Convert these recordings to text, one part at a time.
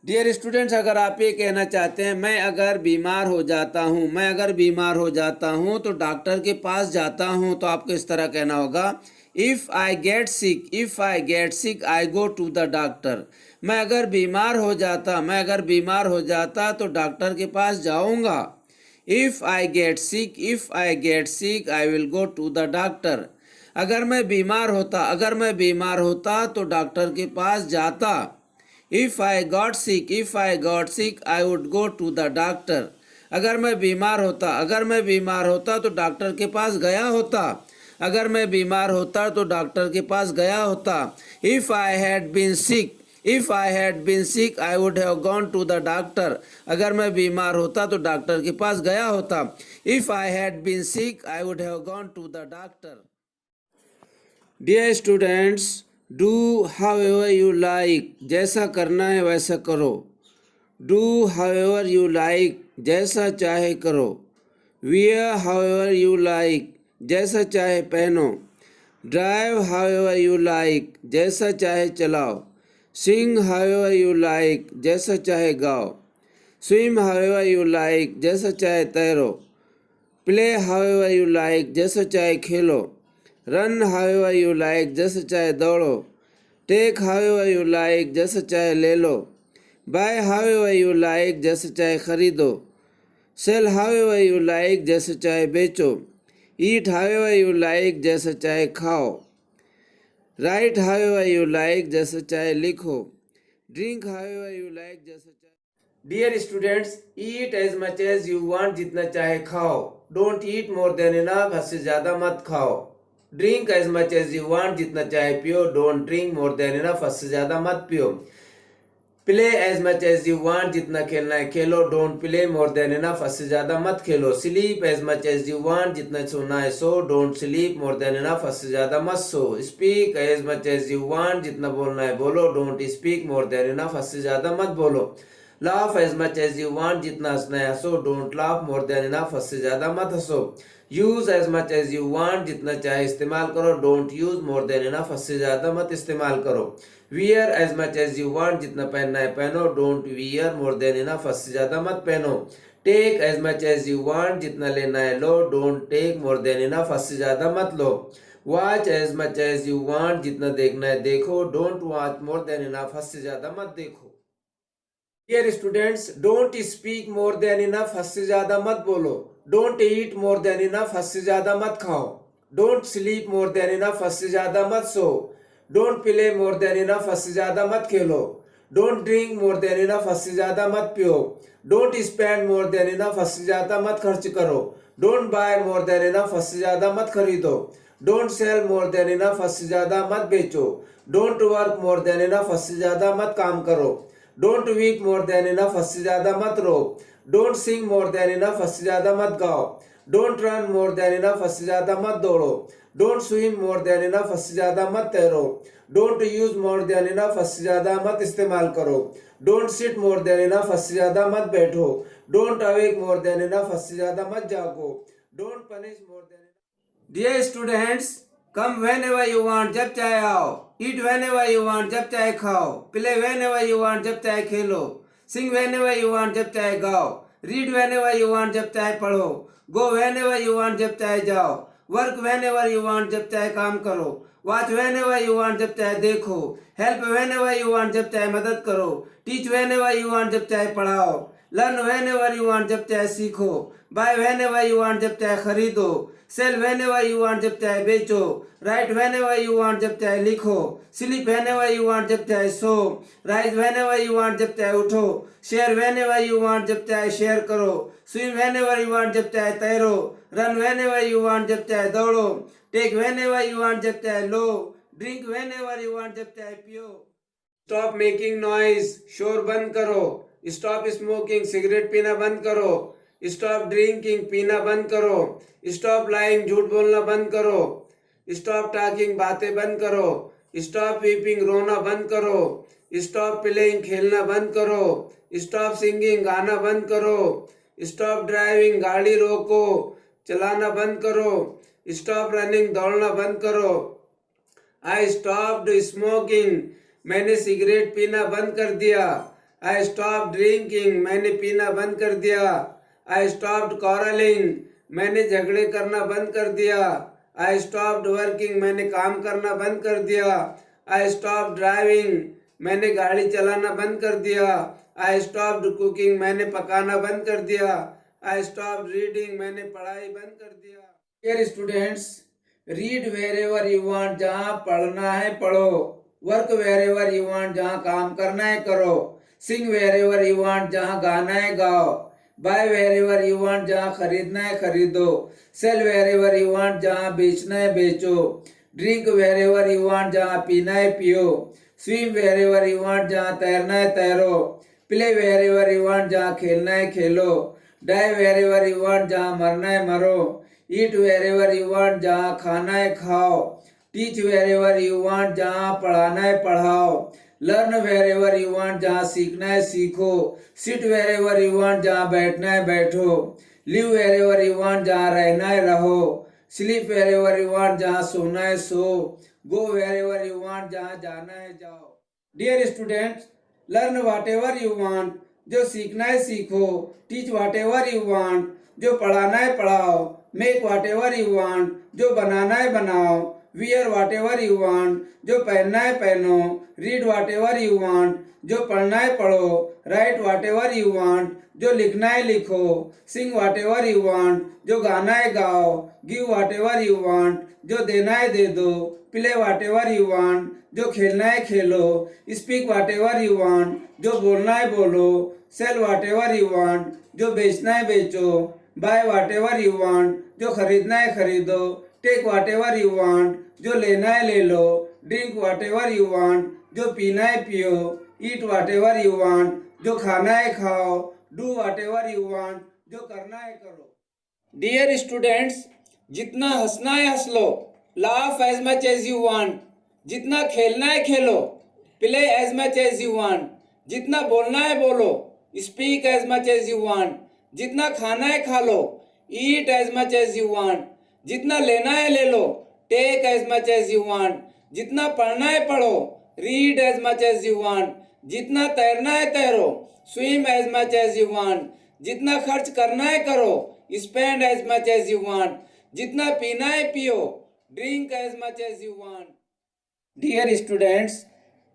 Dear students, अगर आप ये कहना चाहते हैं मैं अगर बीमार हो जाता हूँ तो डॉक्टर के पास जाता हूँ, तो आपको इस तरह कहना होगा if I get sick I go to the doctor. मैं अगर बीमार हो जाता तो डॉक्टर के पास जाऊँगा। If I get sick I will go to the doctor. अगर मैं बीमार होता तो डॉक्टर के पास जाता। If I got sick, I would go to the doctor. अगर मैं बीमार होता तो डॉक्टर के पास गया होता। If I had been sick, I would have gone to the doctor. अगर मैं बीमार होता तो डॉक्टर के पास गया होता। If I had been sick, I would have gone to the doctor. Dear students, do however you like, जैसा करना है वैसा करो। डू हाउएवर यू लाइक, जैसा चाहे करो। वियर हाउएवर यू लाइक, जैसा चाहे पहनो। ड्राइव हाउएवर यू लाइक, जैसा चाहे चलाओ। सिंग हाउएवर यू लाइक, जैसा चाहे गाओ। स्विम हाउएवर यू लाइक, जैसा चाहे तैरो। प्ले हाउएवर यू लाइक, जैसा चाहे खेलो। रन हाउएवर यू लाइक, जैसे चाहे दौड़ो। टेक हाउएवर यू लाइक, जैसे चाहे ले लो। बाय हाउएवर यू लाइक, जैसे चाहे खरीदो। सेल हाउएवर यू लाइक, जैसे चाहे बेचो। ईट हाउएवर यू लाइक, जैसे चाहे खाओ। राइट हाउएवर यू लाइक, जैसे चाहे लिखो। ड्रिंक हाउएवर यू लाइक, जैसे चाहे। Dear students, eat as much as you want, जितना चाहे खाओ। Don't eat more than enough, हद से ज़्यादा मत खाओ। Drink as much as you want, जितना चाहे पियो। Don't drink more than enough, हद से ज़्यादा मत पियो। Play as much as you want, जितना खेलना है खेलो। Don't play more than enough, हद से ज़्यादा मत खेलो। Sleep as much as you want, जितना सोना है सो। Don't sleep more than enough, हद से ज़्यादा मत सो। Speak as much as you want, जितना बोलना है बोलो। Don't speak more than enough, हद से ज़्यादा मत बोलो। Laugh as much as you want, जितना हंसना है हंसो। Don't laugh more than enough, हद से ज़्यादा मत हंसो। Use as much as you want, जितना चाहे इस्तेमाल करो। Don't use more than enough, हद से ज़्यादा मत इस्तेमाल करो। Wear as much as you want, जितना पहनना है पहनो। Don't wear more than enough, हद से ज़्यादा मत पहनो। Take as much as you want, जितना लेना है लो। Don't take more than enough, हद से ज़्यादा मत लो। Watch as much as you want, जितना देखना है देखो। Don't watch more than enough, हद से ज़्यादा मत देखो। Dear students, don't speak more than enough, हद से ज्यादा मत बोलो। Don't eat more than enough, हद से ज्यादा मत खाओ। Don't sleep more than enough, हद से ज्यादा मत सो। Don't play more than enough, हद से ज्यादा मत खेलो। Don't drink more than enough, हद से ज्यादा मत पियो। Don't spend more than enough, हद से ज्यादा मत खर्च करो। Don't buy more than enough, हद से ज्यादा मत खरीदो। Don't cell more than enough, हद से ज्यादा मत बेचो। Don't work more than enough, हद से ज्यादा मत काम करो। Don't weep more than enough, हद से ज्यादा मत रो। Don't sing more than enough, हद से ज्यादा मत गाओ। Don't run more than enough, हद से ज्यादा मत दौड़ो। Don't swim more than enough, हद से ज्यादा मत तैरो। Don't use more than enough, हद से ज्यादा मत इस्तेमाल करो। Don't sit more than enough, हद से ज्यादा मत बैठो। Don't awake more than enough, हद से ज्यादा मत जागो। Don't punish more than. Dear students, come whenever you want, जब चाहे आओ। Eat whenever you want, जब चाहे खाओ। Play whenever you want, जब चाहे खेलो। Sing whenever you want, जब चाहे गाओ। Read whenever you want, जब चाहे पढ़ो। Go whenever you want, जब चाहे जाओ। Work whenever you want, जब चाहे काम करो। Watch whenever you want, जब चाहे देखो। Help whenever you want, जब चाहे मदद करो। Teach whenever you want, जब चाहे पढ़ाओ। Learn whenever you want, जब चाहे सीखो। Buy whenever you want, जब चाहे खरीदो। Sell whenever you want, जब चाहे बेचो। Write whenever you want, जब चाहे लिखो। Sleep whenever you want, जब चाहे सो। Rise whenever you want, जब चाहे उठो। Share whenever you want, जब चाहे शेयर करो। Swim whenever you want, जब चाहे तैरो। Run whenever you want, जब चाहे दौड़ो। Take whenever you want, जब चाहे लो। Drink whenever you want, जब चाहे पियो। स्टॉप मेकिंग नॉइज, शोर बंद करो। स्टॉप स्मोकिंग, सिगरेट पीना बंद करो। स्टॉप ड्रिंकिंग, पीना बंद करो। स्टॉप लाइंग, झूठ बोलना बंद करो। स्टॉप टॉकिंग, बातें बंद करो। स्टॉप वीपिंग, रोना बंद करो। स्टॉप प्लेइंग, खेलना बंद करो। स्टॉप सिंगिंग, गाना बंद करो। स्टॉप ड्राइविंग, गाड़ी रोको, चलाना बंद करो। स्टॉप रनिंग, दौड़ना बंद करो। आई स्टॉप्ड स्मोकिंग, मैंने सिगरेट पीना बंद कर दिया। आई स्टॉप ड्रिंकिंग, मैंने पीना बंद कर दिया। आई स्टॉप्ड कॉरलिंग, मैंने झगड़े करना बंद कर दिया। आई स्टॉप्ड वर्किंग, मैंने काम करना बंद कर दिया। आई स्टॉप ड्राइविंग, मैंने गाड़ी चलाना बंद कर दिया। आई स्टॉप्ड कुकिंग, मैंने पकाना बंद कर दिया। आई स्टॉप रीडिंग, मैंने पढ़ाई बंद कर दिया। Dear students, read wherever you want, जहाँ पढ़ना है पढ़ो। Work wherever you want, जहाँ काम करना है करो। Sing wherever you want, जहाँ गाना है गाओ। Buy wherever you want, जहाँ खरीदना है खरीदो। Sell wherever you want, जहाँ बेचना है बेचो। Drink wherever you want, जहाँ पीना है पियो। Swim wherever you want, जहाँ तैरना है तैरो। Play wherever you want, जहाँ खेलना है खेलो। Die wherever you want, जहाँ मरना है मरो। Eat wherever you want, जहाँ खाना है खाओ। Teach wherever you want, जहाँ पढ़ाना है पढ़ाओ। Learn wherever you want, जहाँ सीखना है सीखो। Sit wherever you want, जहाँ बैठना है बैठो। Live wherever you want, जहाँ रहना है रहो। Sleep wherever you want, जहाँ सोना है सो। Go wherever you want, जहाँ जाना है जाओ। Dear students, learn whatever you want, जो सीखना है सीखो। Teach whatever you want, जो पढ़ाना है पढ़ाओ। Make whatever you want, जो बनाना है बनाओ। Wear whatever you want, जो पहनना है पहनो। Read whatever you want, जो पढ़ना है पढ़ो। Write whatever you want, जो लिखना है लिखो। Sing whatever you want, जो गाना है गाओ। Give whatever you want, जो देना है दे दो। Play whatever you want, जो खेलना है खेलो। Speak whatever you want, जो बोलना है बोलो। Sell whatever you want, जो बेचना है बेचो। Buy whatever you want, जो खरीदना है खरीदो। Take whatever you want, जो लेना है ले लो। Drink whatever you want, जो पीना है पियो। ईट वाट एवर यू वांट, जो खाना है खाओ। Do watt ever you want, जो करना है करो। डियर स्टूडेंट्स, जितना हंसना है हंस लो। Laugh as much as you want, जितना खेलना है खेलो। Play as much as you want, जितना बोलना है बोलो। Speak as much as you want, जितना खाना है खा लो। Eat as much as you want, जितना लेना है ले लो। Take as much as you want, जितना पढ़ना है पढ़ो। Read as much as you want, जितना तैरना है तैरो। Swim as much as you want, जितना खर्च करना है करो। Spend as much as you want, जितना पीना है पियो। Drink as much as you want. Dear students,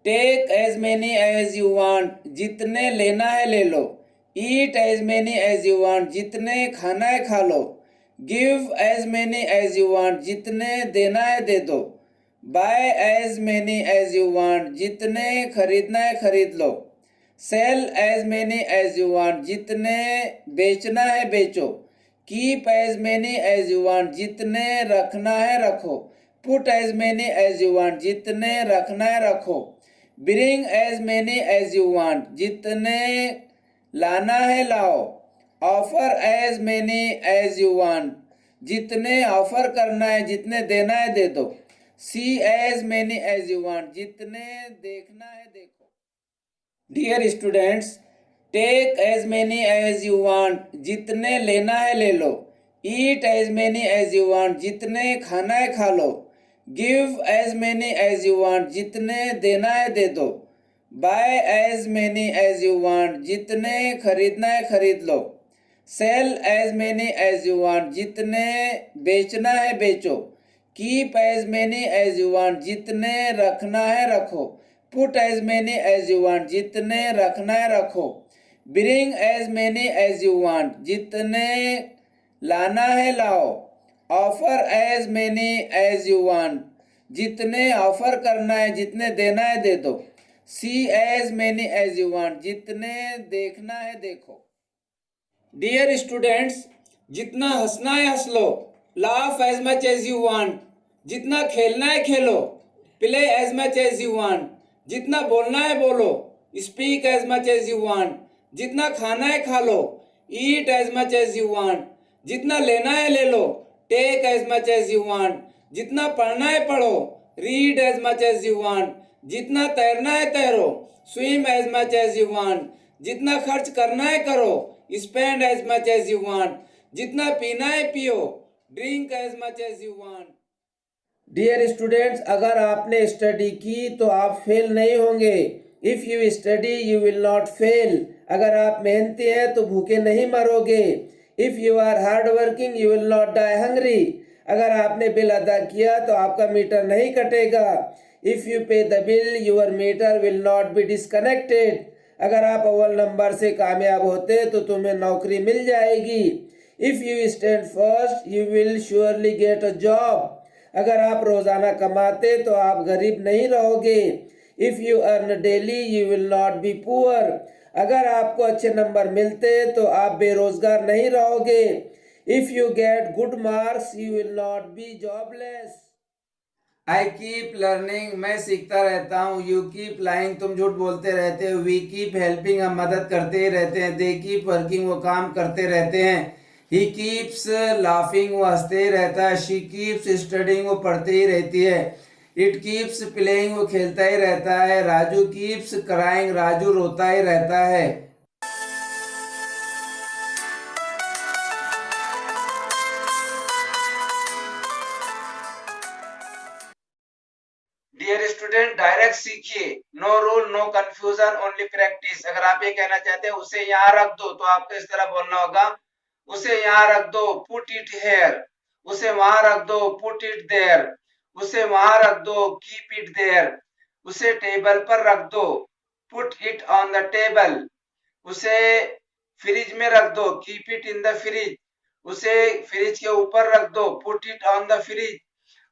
take as many as you want, जितने लेना है ले लो। Eat as many as you want, जितने खाना है खा लो। Give as many as you want, जितने देना है दे दो। Buy as many as you want, जितने खरीदना है खरीद लो। Sell as many as you want, जितने बेचना है बेचो। Keep as many as you want, जितने रखना है रखो। Put as many as you want, जितने रखना है रखो। Bring as many as you want, जितने लाना है लाओ। Offer as many as you want, जितने ऑफर करना है जितने देना है दे दो। See as many as you want, जितने देखना है देखो। Dear students, take as many as you want, जितने लेना है ले लो। Eat as many as you want, जितने खाना है खा लो। Give as many as you want, जितने देना है दे दो। Buy as many as you want, जितने खरीदना है खरीद लो। Sell as many as you want, जितने बेचना है बेचो। Keep as many as you want, जितने रखना है रखो। Put as many as you want, जितने रखना है रखो। Bring as many as you want, जितने लाना है लाओ। Offer as many as you want, जितने ऑफर करना है जितने देना है दे दो। See as many as you want, जितने देखना है देखो। डियर स्टूडेंट्स, जितना हंसना है हंस लो। Laugh as much as you want, जितना खेलना है खेलो। Play as much as you want, जितना बोलना है बोलो। Speak as much as you want, जितना खाना है खा लो। Eat as much as you want, जितना लेना है ले लो। Take as much as you want, जितना पढ़ना है पढ़ो। Read as much as you want, जितना तैरना है तैरो। Swim as much as you want, जितना खर्च करना है करो। Spend as much as you want, जितना पीना है पियो। Drink as much as you want. Dear students, अगर आपने स्टडी की तो आप फेल नहीं होंगे। If you study, you will not fail. अगर आप मेहनती हैं तो भूखे नहीं मरोगे. If you are hard working, you will not die hungry. अगर आपने बिल अदा किया तो आपका मीटर नहीं कटेगा. If you pay the bill, your meter will not be disconnected. अगर आप अव्वल नंबर से कामयाब होते तो तुम्हें नौकरी मिल जाएगी. If you stand first, you will surely get a job. अगर आप रोजाना कमाते तो आप गरीब नहीं रहोगे. If you earn daily, you will not be poor. अगर आपको अच्छे नंबर मिलते तो आप बेरोजगार नहीं रहोगे. If you get good marks, you will not be jobless. I keep learning, मैं सीखता रहता हूँ. You keep lying, तुम झूठ बोलते रहते हो. We keep helping, हम मदद करते ही रहते हैं. They keep working, वो काम करते रहते हैं. He keeps laughing, वो हंसते ही रहता है. She keeps studying, वो पढ़ते ही रहती है. It keeps playing, वो खेलता ही रहता है. राजू keeps crying, राजू रोता ही रहता है. डियर स्टूडेंट, डायरेक्ट सीखिए. No rule, no confusion, only practice. अगर आप ये कहना चाहते हैं उसे यहाँ रख दो, तो आपको इस तरह बोलना होगा. उसे यहाँ रख दो, पुट इट हेयर. उसे वहां रख दो, पुट इट देयर. उसे वहां रख दो, कीप इट देयर. उसे टेबल पर रख दो, put it on the table. उसे फ्रिज में रख दो, keep it in the fridge. उसे फ्रिज के ऊपर रख दो, put it on the fridge.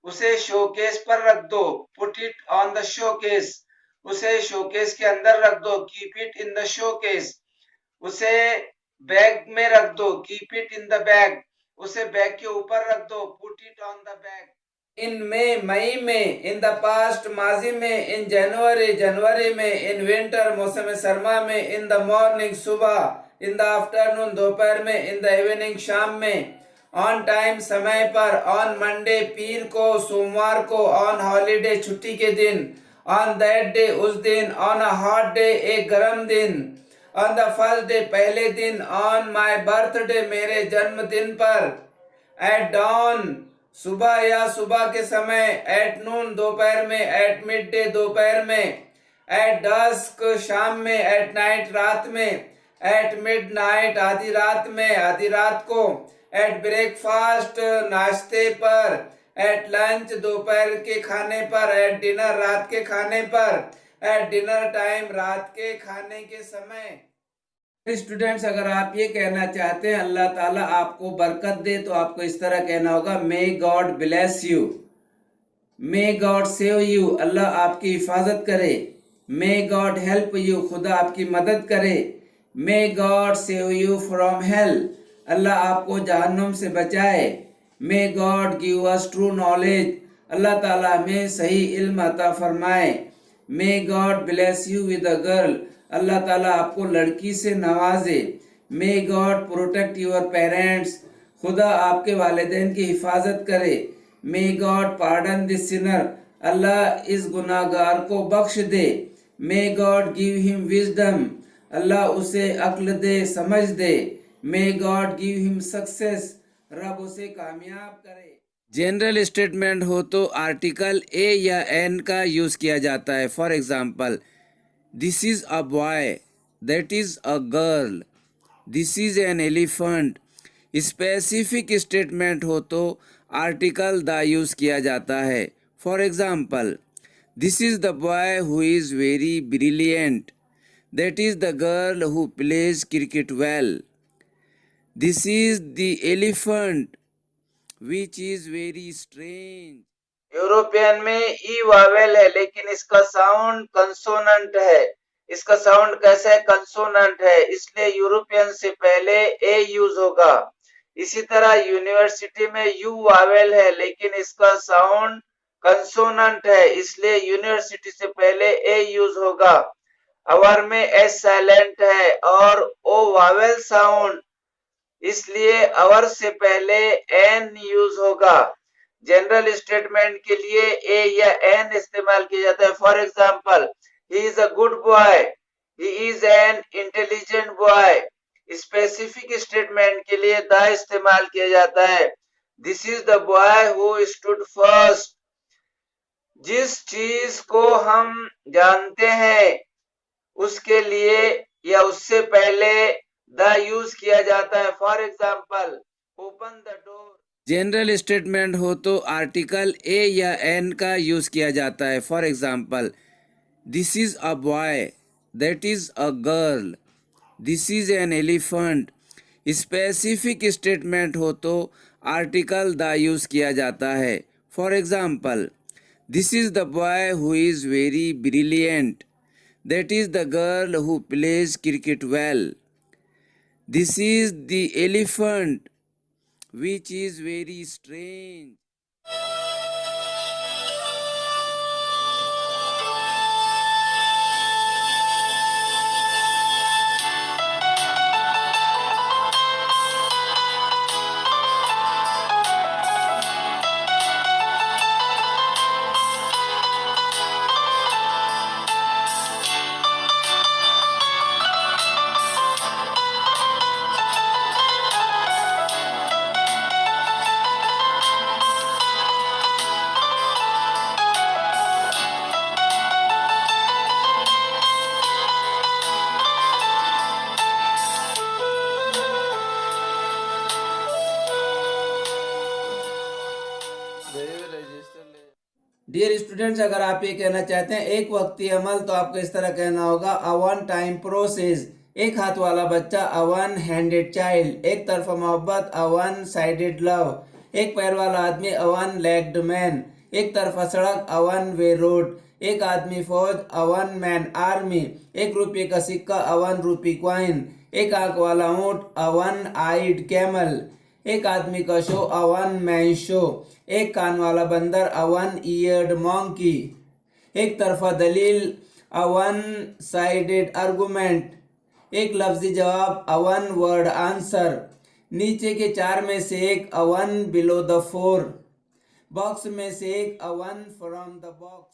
उसे शोकेस पर रख दो, put it on the showcase. उसे शोकेस के अंदर रख दो, keep it in the showcase. उसे बैग में रख दो, keep it in the bag. उसे बैग के ऊपर रख दो, put it on the bag. In May में. इन द पास्ट, माजी में. इन जनवरी, जनवरी में. इन विंटर, मौसम सरमा में. इन द मॉर्निंग, सुबह. इन द आफ्टरनून, दोपहर में. इन द इवनिंग, शाम में. ऑन टाइम, समय पर. ऑन मंडे, पीर को, सोमवार को. ऑन हॉलीडे, छुट्टी के दिन. ऑन दैट डे, उस दिन. ऑन अ हॉट डे, एक गर्म दिन. ऑन द फर्स्ट डे, पहले दिन. ऑन माई बर्थडे, मेरे जन्मदिन पर. एट डॉन, सुबह या सुबह के समय. एट नून, दोपहर में. एट मिड डे, दोपहर में. एट डस्क, शाम में. एट नाइट, रात में. एट मिड नाइट, आधी रात में, आधी रात को. एट ब्रेकफास्ट, नाश्ते पर. एट लंच, दोपहर के खाने पर. एट डिनर, रात के खाने पर. एट डिनर टाइम, रात के खाने के समय. स्टूडेंट्स, अगर आप ये कहना चाहते हैं अल्लाह ताला आपको बरकत दे, तो आपको इस तरह कहना होगा, may God bless you. May God save you, Allah आपकी हिफाजत करे. मे गॉड हेल्प यू, खुदा आपकी मदद करे. May God save you from hell, Allah आपको जहन्नुम से बचाए. May God give us true knowledge, Allah ताला हमें सही इल्म अता फरमाए. May God bless you with a girl, Allah ताला आपको लड़की से नवाजे. May God protect your parents, खुदा आपके वालिदैन की हिफाजत करे. May God pardon this sinner, Allah इस गुनाहगार को बख्श दे. May God give him wisdom, Allah उसे अक्ल दे, समझ दे. May God give him success, रब उसे कामयाब करे. जनरल स्टेटमेंट हो तो आर्टिकल ए या एन का यूज किया जाता है. For example, this is a boy, that is a girl, this is an elephant. Specific statement हो तो आर्टिकल द यूज किया जाता है. For example, this is the boy who is very brilliant, that is the girl who plays cricket well. This is the elephant which is very strange. European में ई Wavell है, लेकिन इसका sound consonant है. इसका sound कैसा है? Consonant है, इसलिए यूरोपियन से पहले ए यूज होगा. इसी तरह यूनिवर्सिटी में यू वावेल है, लेकिन इसका साउंड कंसोनेंट है, इसलिए यूनिवर्सिटी से पहले ए यूज होगा. अवर में एस साइलेंट है और ओ वावेल साउंड, इसलिए अवर से पहले एन यूज होगा. जनरल स्टेटमेंट के लिए ए या एन इस्तेमाल किया जाता है. For example, he is a good boy, he is an intelligent boy. Specific statement के लिए द इस्तेमाल किया जाता है. This is the boy who stood first. जिस चीज को हम जानते हैं उसके लिए या उससे पहले द यूज किया जाता है। For example, open the door. General statement हो तो आर्टिकल ए या एन का यूज किया जाता है। For example, this is a boy, that is a girl, this is an elephant. Specific statement हो तो आर्टिकल द यूज किया जाता है। For example, this is the boy who is very brilliant, that is the girl who plays cricket well, this is the elephant which is very strange. Dear students, अगर आप ये कहना चाहते हैं एक वक्ती अमल, तो आपको इस तरह कहना होगा अ वन टाइम प्रोसेस। एक हाथ वाला बच्चा, अ वन हैंडेड चाइल्ड। एक तरफा मोहब्बत, अ वन साइडेड लव। एक पैर वाला आदमी, अ वन लेग्ड मैन। एक तरफा सड़क, अ वन वे रोड। एक आदमी फौज, अ वन मैन आर्मी। एक रुपये का सिक्का, अ वन रूपी क्वाइन। एक आंख वाला ऊंट, अ वन आइड कैमल। एक आदमी का show, a one man show. एक कान वाला बंदर, अ वन ईयर्ड मॉन्की। एक तरफा दलील, अ वन साइडेड आर्गुमेंट। एक लफ्जी जवाब, अ वन वर्ड आंसर। नीचे के चार में से एक, a one below the four. Box में से एक, a one from the box.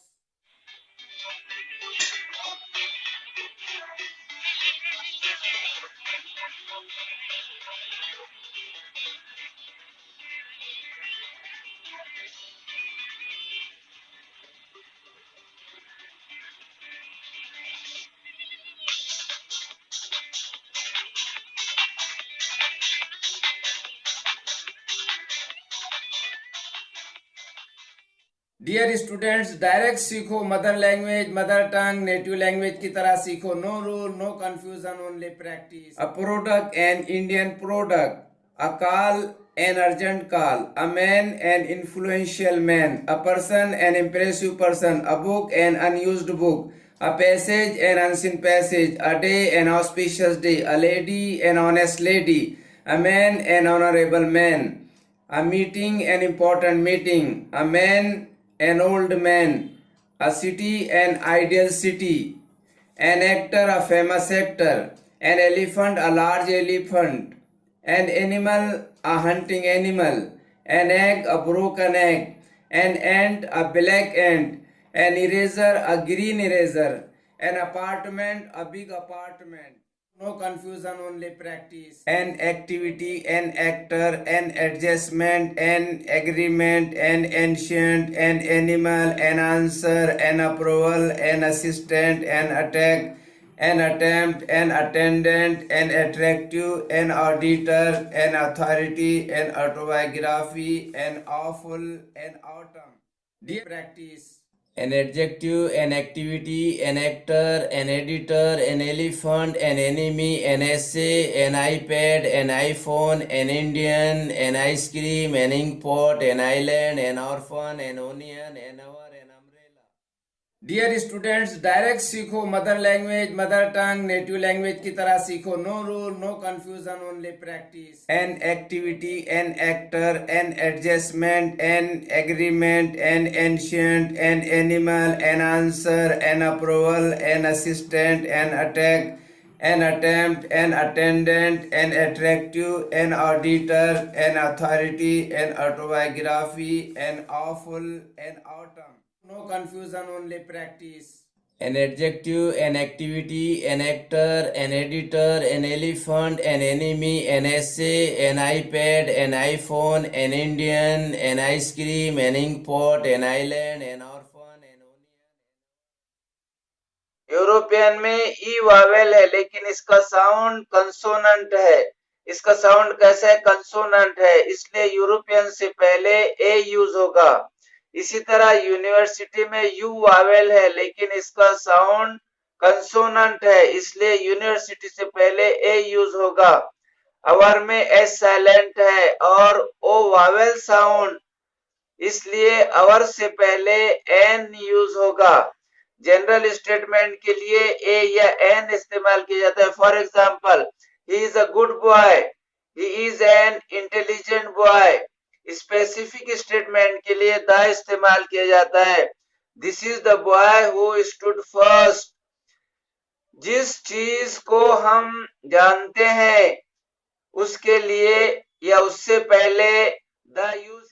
Dear students, direct सीखो mother language, mother tongue, native language की तरह सीखो। No rule, no confusion, only practice. A product, an Indian product. A call, an urgent call. A man, an influential man. A person, an impressive person. A book, an unused book. A passage, an unseen passage. A day, an auspicious day. A lady, an honest lady. A man, an honorable man. A meeting, an important meeting. A man, an old man. A city, an ideal city. An actor, a famous actor. An elephant, a large elephant. An animal, a hunting animal. An egg, a broken egg. An ant, a black ant. An eraser, a green eraser. An apartment, a big apartment. No confusion, only practice. An activity, an actor, an adjustment, an agreement, an ancient, an animal, an answer, an approval, an assistant, an attack, an attempt, an attendant, an attractive, an auditor, an authority, an autobiography, an awful, an autumn. Dear practice. An adjective, an activity, an actor, an editor, an elephant, an enemy, an essay, an iPad, an iPhone, an Indian, an ice cream, an inkpot, an island, an orphan, an onion, an hour, an umbrella. Dear students, direct सीखो mother language, mother tongue, native language की तरह सीखो। No rule, no confusion, only practice. An activity, an actor, an adjustment, an agreement, an ancient, an animal, an answer, an approval, an assistant, an attack, an attempt, an attendant, an attractive, an auditor, an authority, an autobiography, an awful, an autumn. No confusion, only practice. An adjective, an activity, an actor, an editor, an elephant, an enemy, an essay, an iPad, an iPhone, an Indian, an ice cream, an inkpot, an island, an orphan, an onion. European में ई Wavell है, लेकिन इसका sound consonant है। इसका sound कैसा है? Consonant है, इसलिए यूरोपियन से पहले ए यूज होगा। इसी तरह यूनिवर्सिटी में यू वावेल है, लेकिन इसका साउंड कंसोनेंट है, इसलिए यूनिवर्सिटी से पहले ए यूज होगा। अवर में एस साइलेंट है और ओ वावेल साउंड, इसलिए अवर से पहले एन यूज होगा। जनरल स्टेटमेंट के लिए ए या एन इस्तेमाल किया जाता है। For example, he is a good boy, he is an intelligent boy. Specific statement के लिए द इस्तेमाल किया जाता है। This is the boy who stood first. जिस चीज को हम जानते हैं उसके लिए या उससे पहले द यूज